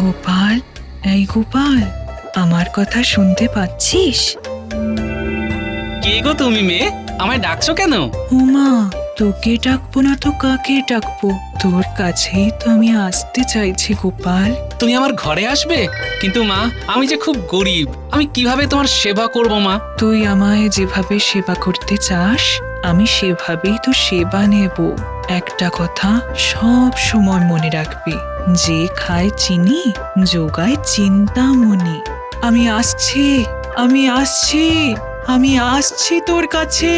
গোপাল, এই গোপাল, আমার কথা শুনতে পাচ্ছিস? কে গো তুমি মেয়ে? আমায় ডাকছো কেন? উমা, তোকে ডাকবো না তো কাকে ডাকবো? তোর কাছেই তো আমি আসতে চাইছি গোপাল। তুমি আমার ঘরে আসবে? কিন্তু মা, আমি যে খুব গরিব, আমি কিভাবে তোমার সেবা করব মা? তুই আমায় যেভাবে সেবা করতে চাস, আমি সেভাবেই তো সেবা নেব। একটা কথা সব সময় মনে রাখবি, যে খায় চিনি যোগায় চিন্তামণি। আমি আসছি, আমি আসছি, আমি আসছি তোর কাছে।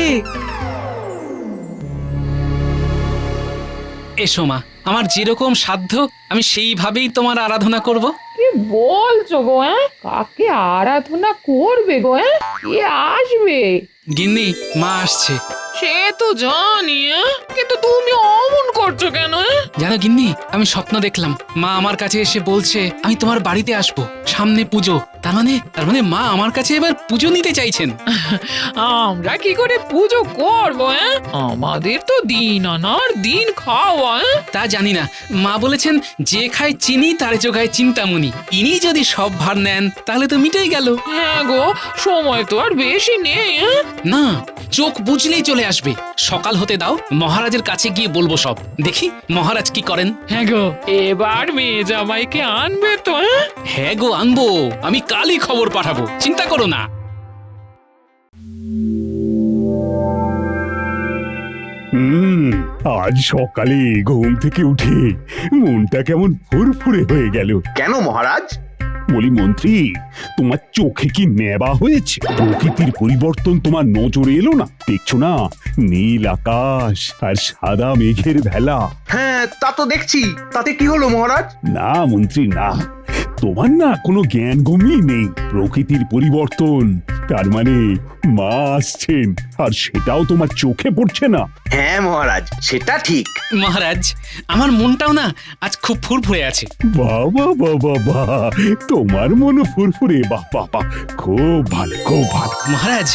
এসো মা, আমার যেরকম সাধ্য আমি সেইভাবেই তোমার আরাধনা করব। কি বলছো গো? কাকে আরাধনা করবে গো? কে আসবে? গিন্নি, মা আসছে। সে তো জানি, কিন্তু তুমি অমন করছো কেন? জানো গিন্নি, আমি স্বপ্ন দেখলাম মা আমার কাছে এসে বলছে আমি তোমার বাড়িতে আসবো, সামনে পুজো। তার মানে মা আমার কাছে এবার পুজো নিতে চাইছেন। আমরা কি করে পুজো করবো? আমাদের তো দিন আনার দিন খাওয়া। তা জানি না, মা বলেছেন যে খায় চিনি তার যোগায় চিন্তামণি। ইনি যদি সব ভার নেন তাহলে তো মিটেই গেল। হ্যাঁ গো, সময় তো আর বেশি নেই। না, চোখ বুঝলেই চলে আসবে। সকাল হতে দাও, মহারাজের কাছে গিয়ে বলবো সব। দেখি মহারাজ কি করেন। হ্যাঁ গো, এবার মেয়ে জামাইকে আনবে তো? হ্যাঁ গো, আনবো। আমি কালই খবর পাঠাবো, চিন্তা করো না। আজ সকালে ঘুম থেকে উঠে মনটা কেমন ফুরফুরে হয়ে গেল। কেন মহারাজ? বলি মন্ত্রী, তোমার চোখে কি নেবা হয়েছে? প্রকৃতির পরিবর্তন তোমার নজরে এলো না? দেখছো না, নীল আকাশ আর সাদা মেঘের ভেলা। হ্যাঁ, তা তো দেখছি। তাতে কি হলো মহারাজ? না মন্ত্রী না, তোমার না কোনো জ্ঞান গম্যই নেই। প্রকৃতির পরিবর্তন, তার মানে মা আসছেন, আর সেটাও তোমার চোখে পড়ছে না। হ্যাঁ মহারাজ, সেটা ঠিক। মহারাজ, আমার মনটাও না আজ খুব ফুরফুরে আছে। বাবা বাবা বা, তোমার মনে ফুরফুরে? বাহ বাহ বাহ, খুব ভালো খুব ভালো। মহারাজ,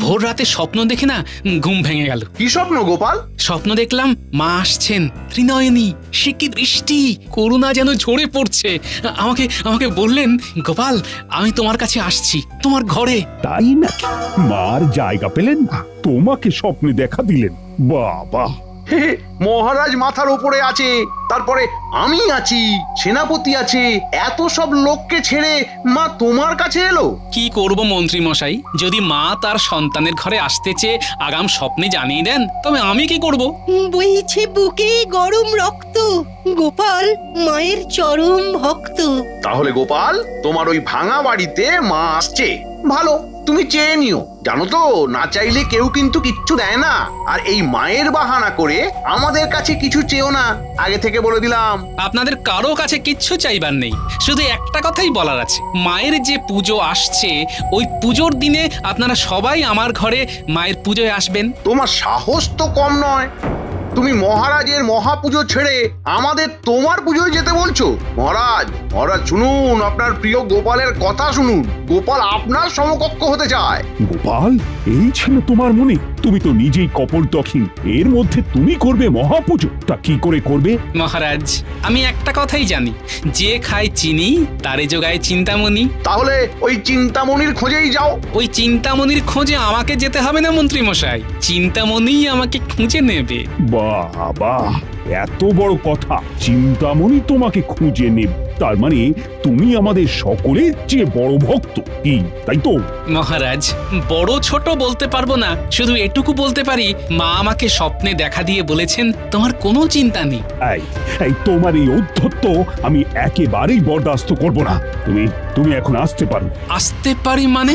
ভোর রাতে স্বপ্ন দেখে না ঘুম ভেঙে গেল। কি স্বপ্ন গোপাল? স্বপ্ন দেখলাম মা আসছেন, ত্রিনয়নী, সে কি দৃষ্টি, করুণা যেন ঝরে পড়ছে। আমাকে আমাকে বললেন, গোপাল আমি তোমার কাছে আসছি, তোমার ঘরে। তাই নাকি? মার জায়গা পেলেন না, তোমাকে স্বপ্নে দেখা দিলেন? বাবা! হে হে, মহারাজ মাথার উপরে আছে, তারপরে আমি আছি, সেনাপতি আছে, এত সব লোককে ছেড়ে মা তোমার কাছে এলো? কি করব মন্ত্রী মশাই, যদি মা তার সন্তানের ঘরে আসতে চেয়ে আগাম স্বপ্নে জানিয়ে দেন, তবে আমি কি করব? বইছে বুকে গরম রক্ত, গোপাল মায়ের চরম ভক্ত। তাহলে গোপাল, তোমার ওই ভাঙা বাড়িতে মা আসছে। ভালো, তুমি চেয়ে নিও। জানো তো, না চাইলে কেউ কিন্তু কিচ্ছু দেয় না। আর এই মায়ের বাহানা করে আমাদের কাছে কিছু চেয়েও না, আগে থেকে বলে দিলাম। আপনাদের কারো কাছে কিচ্ছু চাইবার নেই, শুধু একটা কথাই বলার আছে। মায়ের যে পুজো আসছে, ওই পুজোর দিনে আপনারা সবাই আমার ঘরে মায়ের পুজোয় আসবেন। তোমার সাহস তো কম নয়। তুমি মহারাজের মহাপুজো ছেড়ে আমাদের তোমার পুজোয় যেতে বলছো? মহারাজ, মহারাজ শুনুন, আপনার প্রিয় গোপালের কথা শুনুন। গোপাল আপনার সমকক্ষ হতে চায়। গোপাল, এই ছিল তোমার মনে? তুমি তো নিজেই কপোলতখিন, এর মধ্যে তুমি করবে মহাপুজো? তা কি করে করবে? মহারাজ, আমি একটা কথাই জানি, যে খায় চিনি তারে যোগায় চিন্তামণি। তাহলে ওই চিন্তামণির খোঁজেই যাও। ওই চিন্তামণির খোঁজে আমাকে যেতে হবে না মন্ত্রী মশাই, চিন্তামণিই আমাকে খুঁজে নেবে। বাবা, এত বড় কথা! চিন্তামণি তোমাকে খুঁজে নেবে? তার মানে তুমি আমাদের সকলের চেয়ে বড় ভক্ত, কি তাই তো? মহারাজ, বড় ছোট বলতে পারবো না, শুধু এটুকু বলতে পারি মা আমাকে স্বপ্নে দেখা দিয়ে বলেছেন তোমার কোনো চিন্তা নেই। এই এই তোমার এই ঔদ্ধত্য আমি একেবারেই বরদাস্ত করব না। তুমি তুমি এখন আসতে পারো। আসতে পারি মানে?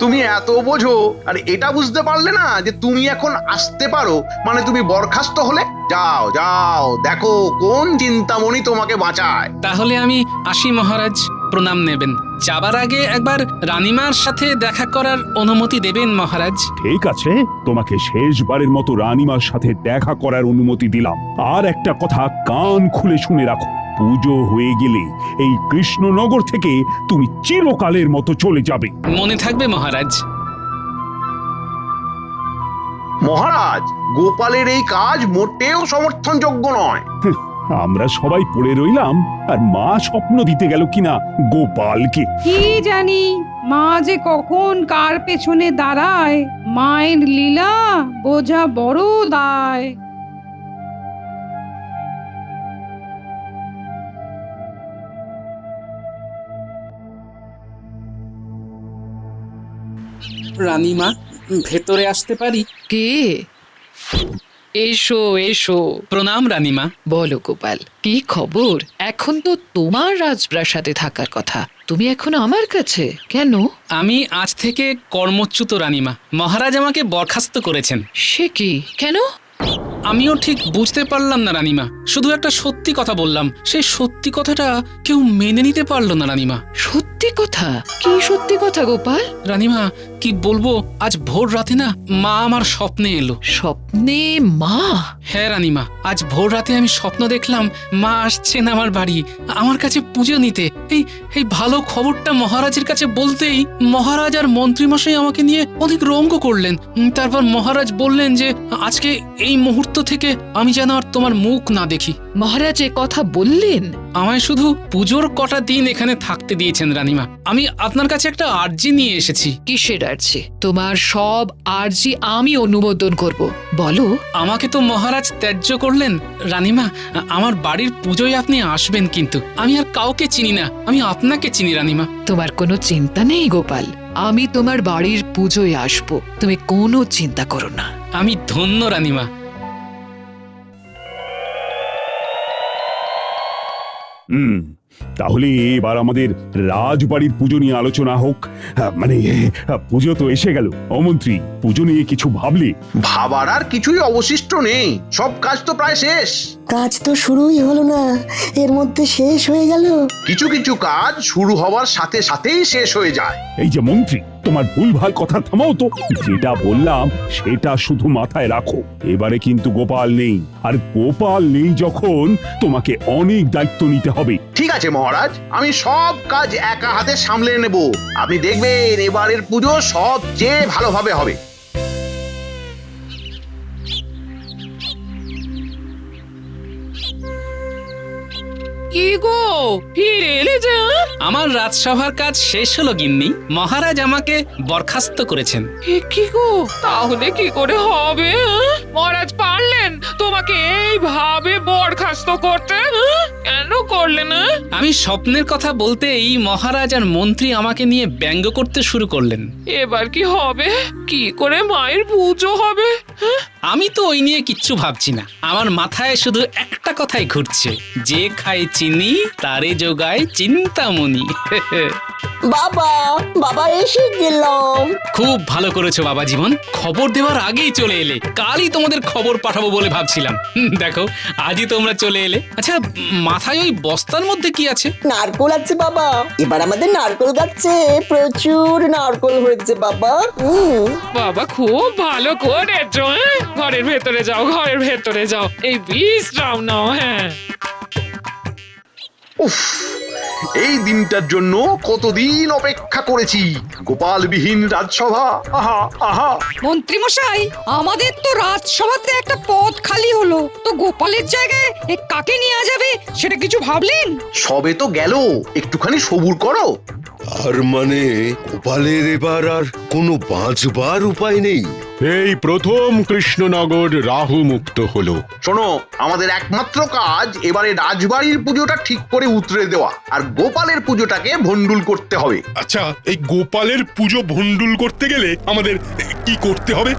তুমি এত বোঝো আর এটা বুঝতে পারলে না যে তুমি এখন আসতে পারো মানে তুমি বরখাস্ত হলে? যাও যাও, দেখো কোন চিন্তামণি তোমাকে বাঁচায়। তাহলে আমি আসি মহারাজ, প্রণাম নেবেন। যাবার আগে একবার রানীমার সাথে দেখা করার অনুমতি দেবেন মহারাজ। ঠিক আছে, তোমাকে শেষবারের মতো রানীমার সাথে দেখা করার অনুমতি দিলাম। আর একটা কথা কান খুলে শুনে রাখো, পুজো হয়ে গেলে এই কৃষ্ণনগর থেকে তুমি চিরকালের মতো চলে যাবে। মনে থাকবে মহারাজ। মহারাজ, গোপালের এই কাজ মোটেও সমর্থনযোগ্য নয়। আমরা সবাই পড়ে রইলাম আর মা স্বপ্ন দিতে গেল কিনা গোপালকে। কি জানি মা যে কখন কার পেছনে দাঁড়ায়, মায়ের লীলা বোঝা বড় দায়। রানীমা, ভেতরে আসতে পারি? কে? এসো এসো। প্রণাম রানীমা। বলো গোপাল, কি খবর? এখন তো তোমার রাজপ্রাসাদে থাকার কথা, তুমি এখন আমার কাছে কেন? আমি আজ থেকে কর্মচ্যুত রানীমা। মহারাজ আমাকে বরখাস্ত করেছেন। সে কি, কেন? আমিও ঠিক বুঝতে পারলাম না রানীমা, শুধু একটা সত্যি কথা বললাম, সেই সত্যি কথাটা কেউ মেনে নিতে পারলো না রানীমা। সত্যি কথা? কি সত্যি কথা গোপাল? রানীমা, কি বলবো, আজ ভোর রাতে না মা আমার স্বপ্নে এলো। স্বপ্নে মা? হ্যাঁ রানীমা, আজ ভোর রাতে আমি স্বপ্ন দেখলাম মা আসছেন আমার বাড়ি, আমার কাছে পুজো নিতে। এই এই ভালো খবরটা মহারাজের কাছে বলতেই মহারাজ আর মন্ত্রীমশাই আমাকে নিয়ে অনেক রঙ্গ করলেন। তারপর মহারাজ বললেন যে আজকে এই মুহূর্ত থেকে আমি যেন আর তোমার মুখ না দেখি। মহারাজ এ কথা বললেন? আমায় শুধু পুজোর কটা দিন এখানে থাকতে দিয়েছেন রানীমা। আমি আপনার কাছে একটা আর্জি নিয়ে এসেছি। কিসের আর্জি? তোমার সব আর্জি আমি অনুমোদন করব, বলো। আমাকে তো মহারাজ ত্যায্য করলেন রানীমা, আমার বাড়ির পুজোয় আপনি আসবেন, কিন্তু আমি আর কাউকে চিনি না, আমি আপনাকে চিনি রানীমা। তোমার কোনো চিন্তা নেই গোপাল, আমি তোমার বাড়ির পুজোয় আসবো, তুমি কোনো চিন্তা করো না। আমি ধন্য রানীমা। তাহলে এবার আমাদের রাজবাড়ির পুজো নিয়ে আলোচনা হোক। মানে পুজো তো এসে গেল, অমন্ত্রী পুজো নিয়ে কিছু ভাবলে? ভাবার আর কিছুই অবশিষ্ট নেই, সব কাজ তো প্রায় শেষ। কাজ তো শুরুই হলো না, এর মধ্যে শেষ হয়ে গেল। কিছু কিছু কাজ শুরু হওয়ার সাথে সাথেই শেষ হয়ে যায়। এই যে মন্ত্রী, তোমার ভুলভাল কথা থামাও তো। যেটা বললাম সেটা শুধু মাথায় রাখো। এবারে কিন্তু গোপাল নেই, আর গোপাল নেই যখন তোমাকে অনেক দায়িত্ব নিতে হবে। ঠিক আছে মহারাজ, আমি সব কাজ একা হাতে সামলে নেব। আপনি দেখবেন এবারের পুজো সবচেয়ে ভালোভাবে হবে। কি গো, ফিরে এলে যে? আমার রাজসভার কাজ শেষ হলো গিন্নি, মহারাজ আমাকে বরখাস্ত করেছেন। কি গো, তাহলে কি করে হবে? মহারাজ পারলেন তোমাকে এইভাবে বরখাস্ত করতে? কেন করলেন না? আমি স্বপ্নের কথা বলতেই মহারাজ আর মন্ত্রী আমাকে নিয়ে ব্যঙ্গ করতে শুরু করলেন। এবার কি হবে? কি করে মায়ের পুজো হবে? আমি তো ওই নিয়ে কিচ্ছু ভাবছি না, আমার মাথায় শুধু একটা কথাই ঘুরছে, যে খায় চিনি তারে যোগায় চিন্তামণি। বাবা, বাবা এসে গেলাম। খুব ভালো করেছো বাবা জীবন, খবর দেওয়ার আগেই চলে এলে। কালই তোমাদের খবর পাঠাবো বলে ভাবছিলাম, দেখো আজই তোমরা চলে এলে। আচ্ছা, মাথায় ওই বস্তার মধ্যে কি আছে? নারকোল আছে বাবা, এবার আমাদের নারকোল গাছে প্রচুর নারকোল হয়েছে বাবা। বাবা খুব ভালো করেছো। ঘরের ভেতরে যাও, ঘরের ভেতরে যাও, এই বিশ্রাম নাও। হ্যাঁ, উফ, এই দিনটার জন্য কতদিন অপেক্ষা করেছি। গোপালবিহীন রাজসভা, আহা আহা। মন্ত্রী মশাই, আমাদের তো রাজসভাতে একটা পদ খালি হলো, তো গোপালের জায়গায় কাকে নেওয়া যাবে সেটা কিছু ভাবলেন? সবে তো গেল, একটুখানি সবুর করো। আর মানে গোপালের এবার আর কোনো বাঁচবার উপায় নেই। এই প্রথম কৃষ্ণনগর রাহু মুক্ত হলো। শোনো, আমাদের একমাত্র কাজ এবারে রাজবাড়ির পুজোটা ঠিক করে উতরে দেওয়া, আর গোপালের পুজোটাকে ভন্ডুল করতে হবে। আচ্ছা, এই গোপালের পুজো ভণ্ডুল করতে গেলে আমাদের কি করতে হবে?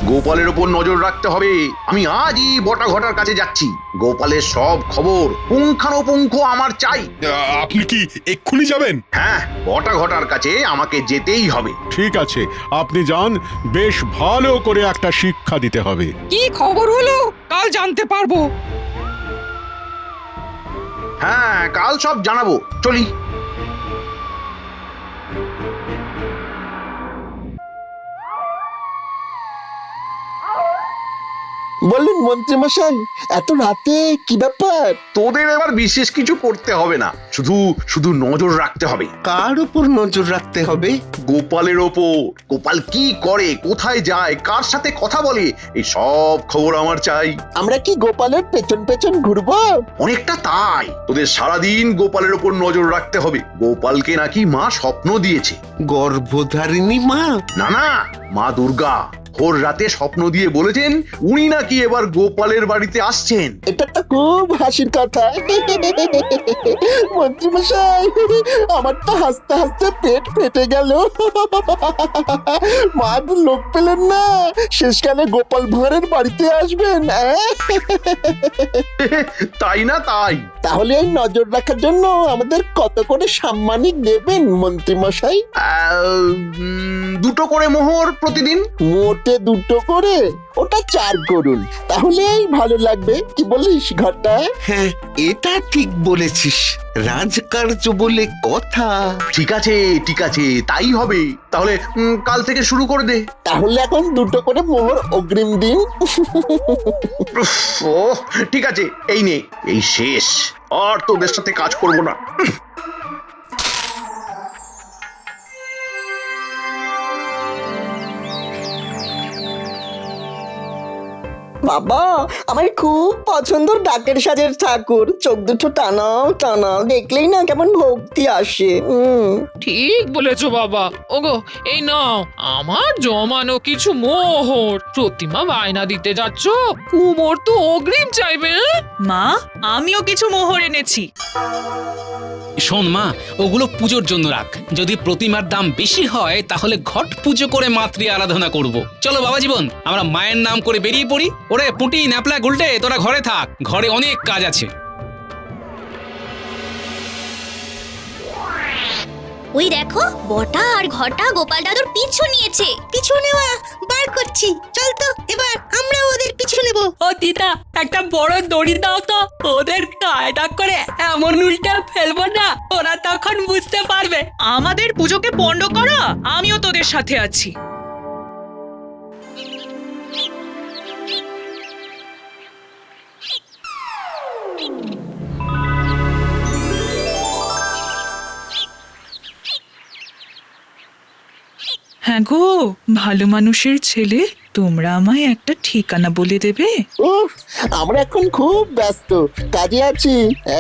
গোপালের ওপর নজর রাখতে হবে। আমি আজই বটা ঘটার কাছে যাচ্ছি, গোপালের সব খবর পুঙ্খানুপুঙ্খ আমার চাই। আপনি কি এক্ষুনি যাবেন? হ্যাঁ, বটা ঘটার কাছে আমাকে যেতেই হবে। ঠিক আছে, আপনি যান, বেশ ভালো করে একটা শিক্ষা দিতে হবে। কি খবর হলো কাল জানতে পারবো। হ্যাঁ, কাল সব জানাবো, চলি। বলুন মন্ত্রী মশাই, এত রাতে কি ব্যাপার? তোদের এবার বিশেষ কিছু করতে হবে না, শুধু শুধু নজর রাখতে হবে কার উপর নজর রাখতে হবে? গোপালের ওপর। গোপাল কি করে, কোথায় যায়, কার সাথে কথা বলে, এই সব খবর আমার চাই। আমরা কি গোপালের পেছন পেছন ঘুরবো? অনেকটা তাই। তোদের সারাদিন গোপালের ওপর নজর রাখতে হবে। গোপালকে নাকি মা স্বপ্ন দিয়েছে। গর্ভধারিণী মা? না না, মা দুর্গা ভোর রাতে স্বপ্ন দিয়ে বলেছেন উনি নাকি এবার গোপালের বাড়িতে আসছেন। এটা তো খুব হাসির কথা। মন্ত্রী মশাই, আমার তো হাসতে হাসতে পেট ফেটে গেল। মা তো লোক পেলেন না, শেষকালে গোপাল ভাঁড়ের বাড়িতে আসবেন। তাই না তাই? তাহলে এই নজর রাখার জন্য আমাদের কত করে সাম্মানিক দেবেন মন্ত্রী মশাই? দুটো করে মোহর প্রতিদিন। মোটে দুটো করে? ওটা 4 করুন, তাহলেই ভালো লাগবে। কি বলিস ঘটা? হ্যাঁ, এটা ঠিক বলেছিস। রাজকার্য বলে কথা। ঠিক আছে ঠিক আছে, তাই হবে। তাহলে কাল থেকে শুরু করে দে। তাহলে এখন দুটো করে মোহর অগ্রিম দিন। উফ, ও ঠিক আছে, এই নে, এই শেষ। আর তোদের সাথে কাজ করব না। বাবা, আমার খুব পছন্দ ডাকের সাজের ঠাকুর। চোখ দুটো টানাও টানা, দেখলেই না কেমন ভক্তি আসে। ঠিক বলেছো বাবা। ওগো, এই নাও আমার জমানো কিছু মোহর। প্রতিমা বায়না দিতে যাচ্ছ, কুমোর তো অগ্রিম চাইবে। মা, আমিও কিছু মোহর এনেছি। শোন মা, ওগুলো পুজোর জন্য রাখ। যদি প্রতিমার দাম বেশি হয় তাহলে ঘট পুজো করে মাতৃ আরাধনা করব। চলো বাবা জীবন, আমরা মায়ের নাম করে বেরিয়ে পড়ি। ওরে পুঁটি, ন্যাপলা, গুলটে, তোরা ঘরে থাক, ঘরে অনেক কাজ আছে। ওই দেখো, বটা আর ঘটা গোপাল দাদুর পিছু নিয়েছে। পিছু নেওয়া বার করছি, চল তো এবার আমরা ওদের পিছু নেব। ও দিদা, একটা বড় দড়ি দাও তো, ওদের কায়দা করে এমন উল্টে ফেলবো না, ওরা তখন বুঝতে পারবে। আমাদের পুজোকে পণ্ড করা, আমিও তোদের সাথে আছি। হ্যাঁ গো, ভালো মানুষের ছেলে, তোমরা আমায় একটা ঠিকানা বলে দেবে? উফ, আমরা এখন খুব ব্যস্ত, কাজে আছি,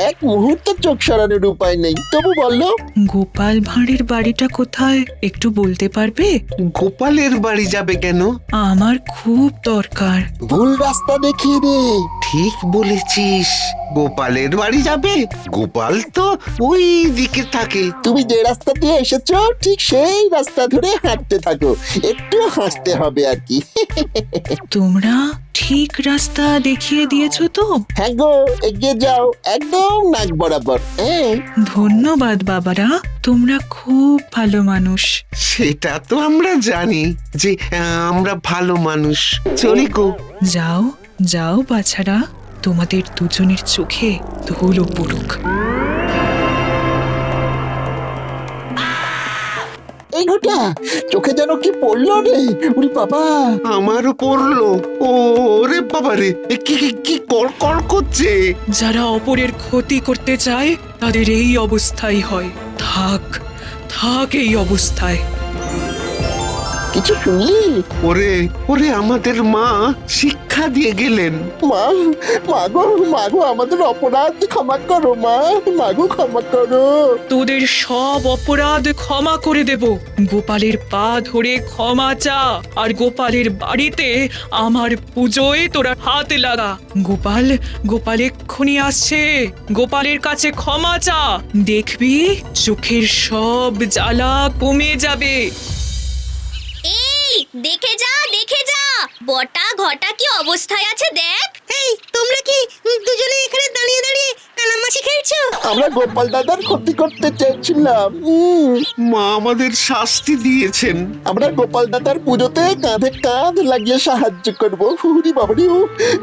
এক মুহূর্ত চোখ সরানোর উপায় নেই। তবু বললো, গোপাল ভাঁড়ের বাড়িটা কোথায় একটু বলতে পারবে? গোপালের বাড়ি যাবে কেন? আমার খুব দরকার। ভুল রাস্তা দেখিয়ে দে। ঠিক বলেছিস, গোপালের বাড়ি যাবে। গোপাল তো ওই দিকে থাকে। তুমি যে রাস্তা দিয়ে এসেছো ঠিক সেই রাস্তা ধরে হাঁটতে থাকো, একটু হাসতে হবে আর কি। তোমরা ঠিক রাস্তা দেখিয়ে দিয়েছো তো? হ্যাঁ গো, এগিয়ে যাও, একদম নাক বরাবর। ধন্যবাদ বাবারা, তোমরা খুব ভালো মানুষ। সেটা তো আমরা জানি যে আমরা ভালো মানুষ। চলি গো। যাও যাও বাছারা, তোমাদের দুজনের চোখে ধুলো পড়ুক। এই ঘটা, চোখে যেন কি পড়লো রে? উরি বাবা! আমারও পড়লো। ও রে বাবা রে, কি কি কি কড়কড় করছে? যারা অপরের ক্ষতি করতে চায় তাদের এই অবস্থাই হয়। থাক থাক এই অবস্থায়। কিছু শুনলি? ওরে ওরে, আমাদের মা শিক্ষা দিয়ে গেলেন। মা, মাগো মাগো, আমাদের অপরাধ ক্ষমা করো মা, মাগো ক্ষমা করো। তোদের সব অপরাধ ক্ষমা করে দেব। গোপালের পা ধরে ক্ষমা চা, আর গোপালের বাড়িতে আমার পুজোয় তোরা হাত লাগা। গোপাল গোপাল এক্ষুনি আসছে, গোপালের কাছে ক্ষমা চা, দেখবি চোখের সব জ্বালা কমে যাবে। এই দেখে যা, দেখে যা, বটা ঘটা কি অবস্থায় আছে দেখ। এই, তোমরা কি দুজনে এখানে দাঁড়িয়ে দাঁড়িয়ে কানামাছি খেলছো? আমরা গোপাল দাদার ক্ষতি করতে চেয়েছিলাম। মা আমাদের শাস্তি দিয়েছেন। আমরা গোপাল দাদার পুজোতে কাঁধে কাঁধ লাগিয়ে সাহায্য করবো। হুরি বাবারি,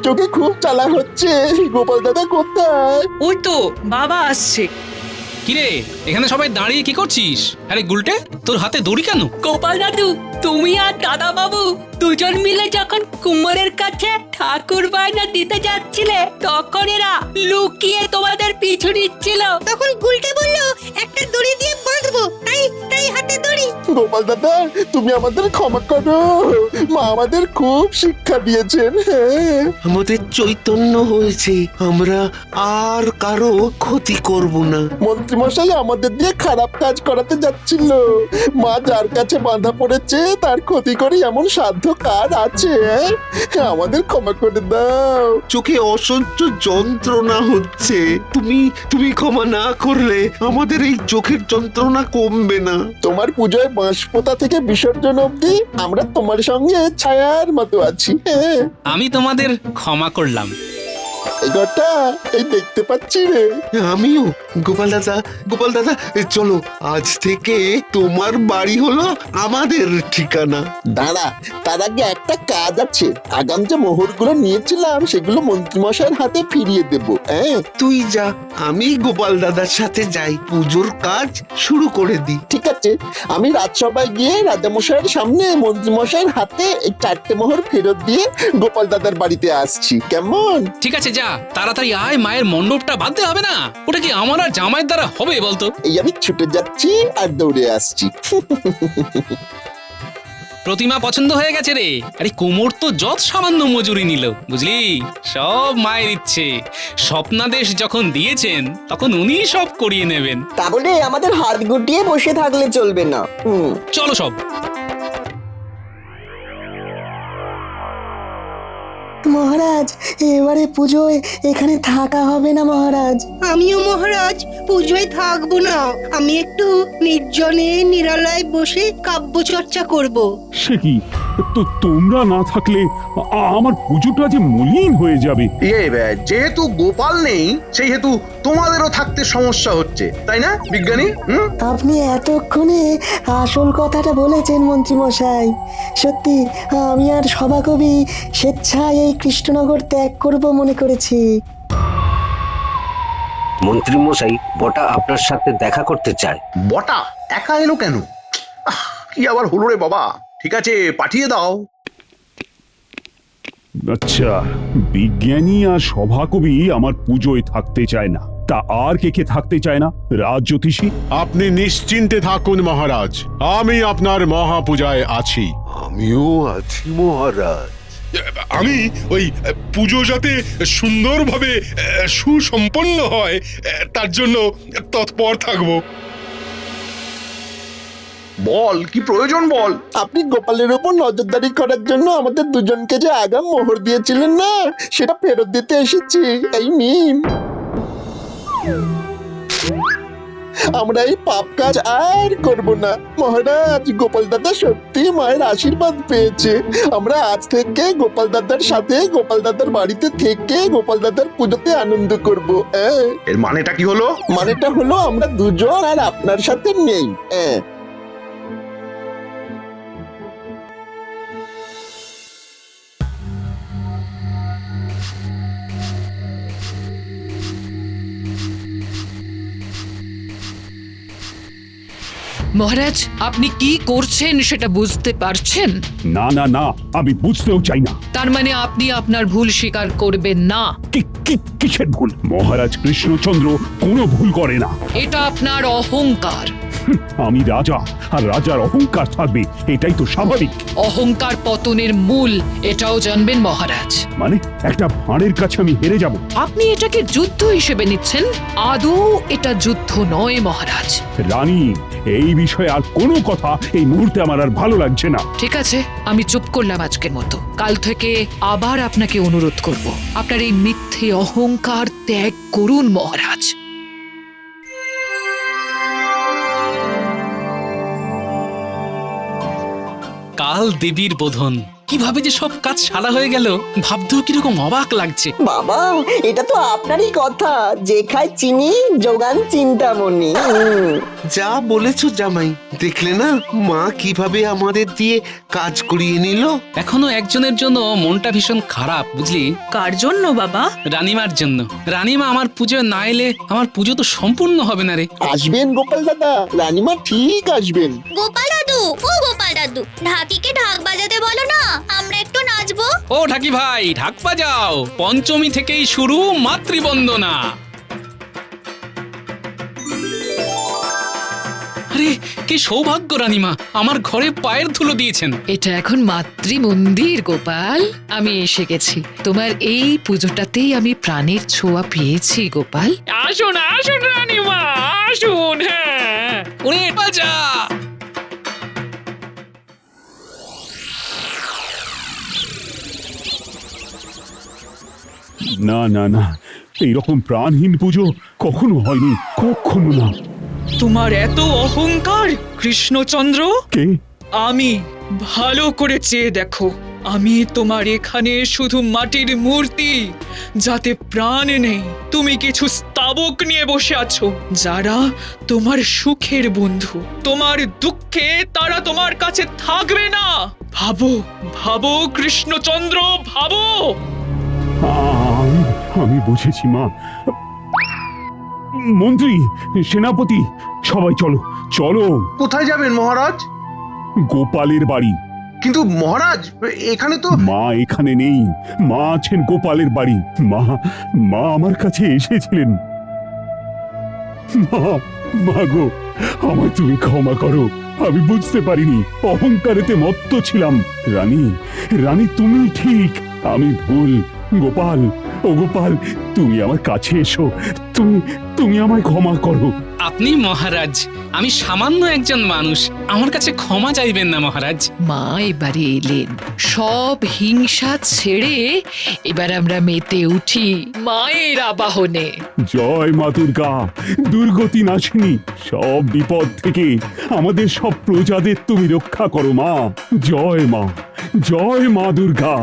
চোখে খুব জ্বালা হচ্ছে। গোপাল দাদা কোথায়? ওই তো বাবা আসছে। কিরে, এখানে সবাই দাঁড়িয়ে কি করছিস? আরে গুলটে, তোর হাতে দড়ি কেন? গোপাল দাদু, তুমি আর দাদা বাবু দুজন মিলে যখন কুমোরের কাছে ঠাকুর বায়না দিতে যাচ্ছিলে তখন এরা লুকিয়ে তোমাদের পিছু নিচ্ছিল। তখন গুলটে বলল একটা দড়ি দিয়ে বাঁধবো, তাই হাতে দড়ি। গোপাল দাদা তুমি আমাদের ক্ষমা করো, মা আমাদের খুব শিক্ষা দিয়েছেন। হ্যাঁ আমাদের চৈতন্য হয়েছে, আমরা আর কারো ক্ষতি করব না। মন্ত্রীমশাই আমাদের দিয়ে খারাপ কাজ করাতে যাচ্ছিল, মা যার কাছে বাঁধা পড়েছে তার ক্ষতি করে এমন সাধ্য কার আছে? আমাদের ক্ষমা করে দাও। চোখে অসহ্য যন্ত্রণা হচ্ছে, তুমি ক্ষমা না করলে আমাদের এই চোখের যন্ত্রণা কমবে না। তোমার পুজোয় বাঁশপোতা থেকে বিসর্জন অবধি আমরা তোমার সঙ্গে ছায়ার মতো আছি। হ্যাঁ আমি তোমাদের ক্ষমা করলাম। এই ঘরটা এই দেখতে পাচ্ছি রে। আমিও। গোপাল দাদা চলো, আজ থেকে তোমার বাড়ি হলো আমাদের ঠিকানা। দাঁড়া, তার আগে একটা কাজ আছে। আগাম যে মোহরগুলো নিয়েছিলাম সেগুলো মন্ত্রীমশাইয়ের হাতে ফিরিয়ে দেব। হ্যাঁ তুই যা, আমি গোপাল দাদার সাথে যাই, পুজোর কাজ শুরু করে দি। ঠিক আছে, আমি রাজসভায় গিয়ে রাজামশাইয়ের সামনে মন্ত্রীমশাইয়ের হাতে এই 4টে মোহর ফেরত দিয়ে গোপাল দাদার বাড়িতে আসছি। কেমন? ঠিক আছে, যা তাড়াতাড়ি আয়, মায়ের মণ্ডপটা বাঁধতে হবে না? ওটা কি আমার আর জামাইয়ের দ্বারা হবে বলতো? এই আমি ছুটে যাচ্ছি আর দৌড়ে আসছি। প্রতিমা পছন্দ হয়ে গেছে রে। আরে কোমর তো যত সামান্য মজুরি নিল, বুঝলি? সব মায়ের ইচ্ছে। স্বপ্নাদেশ যখন দিয়েছেন তখন উনি সব করিয়ে নেবেন। তা বলে আমাদের হাত গুটিয়ে বসে থাকলে চলবে না। চলো সব। মহারাজ, এবারে পুজোয় এখানে থাকা হবে না মহারাজ। আমিও মহারাজ পুজোয় থাকবো না, আমি একটু নির্জনে নিরালায় বসে কাব্য চর্চা করব। সে কি, তো তোমরা না থাকলে আমার পুজোটা যে মলিন হয়ে যাবে। যেহেতু গোপাল নেই সেহেতু তোমাদেরও থাকতে সমস্যা হচ্ছে, তাই না বিজ্ঞানী? আপনি এতক্ষণে আসল কথাটা বলেছেন মন্ত্রীমশাই। সত্যি আমি আর সভাকবি স্বেচ্ছায় এই কৃষ্ণনগর ত্যাগ করব মনে করেছি। মন্ত্রী মশাই, বটা আপনার সাথে দেখা করতে চায়। বটা একা এলো কেন? কি আবার হলো রে বাবা? ঠিক আছে, পাঠিয়ে দাও। আচ্ছা, বিজ্ঞানী আর সভাকবি আমার পুজোয় থাকতে চায় না, তা আর কে থাকতে চায় না? রাজ জ্যোতিষী? আপনি নিশ্চিন্তে থাকুন মহারাজ, আমি আপনার মহাপূজায় আছি। আমিও আছি মহারাজ। আমি ওই পুজো যাতে সুন্দরভাবে সুসম্পন্ন হয় তার জন্য তৎপর থাকবো। বল, কি প্রয়োজন বল। আপনি গোপালের উপর নজরদারি করার জন্য আমাদের দুজনকে যে আগাম মোহর দিয়েছিলেন না, সেটা ফেরত দিতে এসেছি। এই নিন। আমরা এই পাপ কাজ আর করব না মহারাজ। গোপাল দাদা সত্যি মায়ের আশীর্বাদ পেয়েছে। আমরা আজ থেকে গোপাল দাদার সাথে গোপাল দাদার বাড়িতে থেকে গোপাল দাদার পুজোতে আনন্দ করব। এর মানেটা কি হলো? মানেটা হলো আমরা দুজন আর আপনার সাথে নেই। মহারাজ, আপনি কি করছেন সেটা বুঝতে পারছেন? না না না, আমি বুঝতেও চাই না। তার মানে আপনি আপনার ভুল স্বীকার করবেন না? কিসের ভুল? মহারাজ কৃষ্ণচন্দ্র কোনো ভুল করে না। এটা আপনার অহংকার। আমি রাজা, আর রাজার অহংকার থাকবে, এটাই তো স্বাভাবিক। অহংকার পতনের মূল, এটাও জানবেন মহারাজ। মানে একটা ভাঁড়ের কাছে আমি হেরে যাব? আপনি এটাকে যুদ্ধ হিসেবে নিচ্ছেন। আদৌ এটা যুদ্ধ নয় মহারাজ। রানী, এই বিষয়ে আর কোনো কথা এই মুহূর্তে আমার আর ভালো লাগছে না। ঠিক আছে, আমি চুপ করলাম আজকের মতো। কাল থেকে আবার আপনাকে অনুরোধ করব, আপনার এই মিথ্যে অহংকার ত্যাগ করুন মহারাজ। কাল দেবীর বোধন, কিভাবে যে সব কাজ সারা হয়ে গেল ভাবতেও কিরকম অবাক লাগছে। বাবা, এটা তো আপনারই কথা, যে খায় চিনি যোগান চিন্তামণি। যা বলেছো জামাই, দেখলে না মা কিভাবে আমাদের দিয়ে কাজ করিয়ে নিল। এখনো একজনের জন্য মনটা ভীষণ খারাপ, বুঝলি? কার জন্য বাবা? রানীমার জন্য। রানীমা আমার পুজো না এলে আমার পুজো তো সম্পূর্ণ হবে না রে। আসবেন গোপাল দাদা, রানীমা ঠিক আসবেন। গোপাল দাদু, ও গোপাল দাদু, ঢাকিকে ঢাক বাজাতে বলো না, আমরা একটু নাচবো। ও ঢাকি ভাই, ঢাক বাজাও। পঞ্চমী থেকেই শুরু মাতৃবন্দনা। আরে কি সৌভাগ্য রানীমা, আমার ঘরে পায়ের ধুলো দিয়েছেন। এটা এখন মাতৃ মন্দির গোপাল, আমি এসে গেছি। তোমার এই পুজোটাতেই আমি প্রাণের ছোঁয়া পেয়েছি গোপাল। আসুন আসুন রানীমা, আসুন। হ্যাঁ, ওরে বাজা। না না না, এইরকম প্রাণহীন পুজো কখনো হয়নি, কখনো না। তোমার এত অহংকার কৃষ্ণচন্দ্র। কে? আমি, ভালো করে চেয়ে দেখো। আমি তোমার এখানে শুধু মাটির মূর্তি, যাতে প্রাণ নেই। তুমি কিছু স্তাবক নিয়ে বসে আছো, যারা তোমার সুখের বন্ধু। তোমার দুঃখে তারা তোমার কাছে থাকবে না। ভাবো ভাবো কৃষ্ণচন্দ্র, ভাবো। আমি বুঝেছি মা। মন্ত্রী, সেনাপতি, সবাই চলো চলো। কোথায় যাবেন মহারাজ? গোপালের বাড়ি। কিন্তু মহারাজ, এখানে তো মা এখানে নেই, মা আছেন গোপালের বাড়ি। মা মা আমার কাছে এসেছিলেন। মা, মা গো, আমায় তুমি ক্ষমা করো। আমি বুঝতে পারিনি, অহংকারেতে মত্ত ছিলাম। রানী, রানী তুমি ঠিক, আমি ভুল। গোপাল, ও গোপাল, তুমি আমার কাছে এসো। তুমি তুমি আমায় ক্ষমা করো। আপনি মহারাজ, আমি সামান্য একজন মানুষ, আমার কাছে ক্ষমা চাইবেন না মহারাজ। মা এবারে এলেন, সব হিংসা ছেড়ে এবার আমরা মেতে উঠি মায়ের আবাহনে। জয় মা দুর্গা, দুর্গতি নাশিনী। সব বিপদ থেকে আমাদের সব প্রজাদের তুমি রক্ষা করো মা। জয় মা, জয় মা দুর্গা।